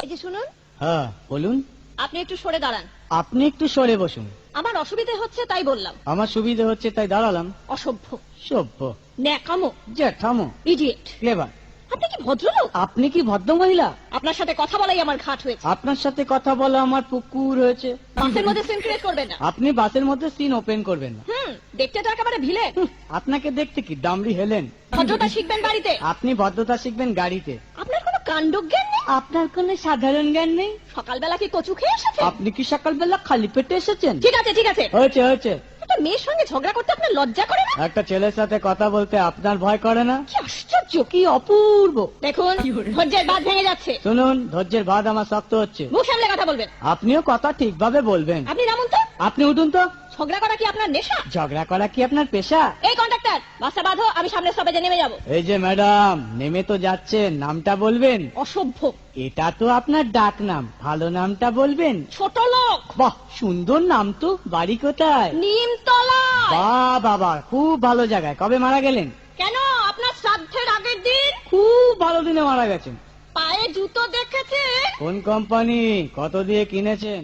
এই যে শুনুন, হ্যাঁ বলুন। আপনি একটু সরে দাঁড়ান। আপনি একটু সরে বসুন। আমার অসুবিধে হচ্ছে তাই বললাম। আমার সুবিধে হচ্ছে তাই দাঁড়ালাম। অসভ্য, সভ্য, ন্যাকামো, জ্যাঠামো, ইডিয়েট। ক্লেভার। আপনি কি ভদ্রলোক? আপনি কি ভদ্র মহিলা? আপনার সাথে কথা বলাই আমার ঘাট হয়েছে। আপনার সাথে কথা বলা আমার পুকুর হয়েছে। বাসের মধ্যে সিন ক্রিয়েট করবেন না। আপনি বাসের মধ্যে সিন ওপেন করবেন না। দেখতে তো একেবারে ভিলেন। আপনাকে দেখতে কি ডামরি হেলেন? ভদ্রতা শিখবেন বাড়িতে। আপনি ভদ্রতা শিখবেন গাড়িতে। আপনার কোনো কাণ্ডজ্ঞান নেই। আপনার কোনো সাধারণ জ্ঞান নেই। সকালবেলা কি কচু খেয়ে এসেছেন? আপনি কি সকালবেলা খালি পেটে এসেছেন? ঠিক আছে ঠিক আছে, হয়েছে হয়েছে। একটা মেয়ের সঙ্গে ঝগড়া করতে আপনার লজ্জা করে না? একটা ছেলের সাথে কথা বলতে আপনার ভয় করে না? কি আশ্চর্য, কি অপূর্ব। দেখুন ধৈর্যের বাঁধ ভেঙে যাচ্ছে। শুনুন, ধৈর্যের বাঁধ আমার শক্ত হচ্ছে। মুখ সামলে কথা বলবেন। আপনিও কথা ঠিকভাবে বলবেন। আপনি নামুন তো। আপনি উঠুন তো। ঝগড়া করা কি আপনার নেশা? ঝগড়া করা কি আপনার পেশা? এই কন্ডাক্টর, বাসটা বাঁধো, আমি সামনের স্টপেজে নেমে যাব। এই যে ম্যাডাম, নেমে তো যাচ্ছেন, নামটা বলবেন। অসভ্য, এটা তো আপনার ডাক নাম, ভালো নামটা বলবেন। ছোট লোক। বাহ, সুন্দর নাম তো। বাড়ি কোথায়? নিমতলা। বাহ বাবা, খুব ভালো জায়গায়। কবে মারা গেলেন? কেন, আপনার শ্রাদ্ধের আগের দিন। খুব ভালো দিনে মারা গেছেন। পায়ে জুতো দেখেছে? কোন কোম্পানি? কত দিয়ে কিনেছেন?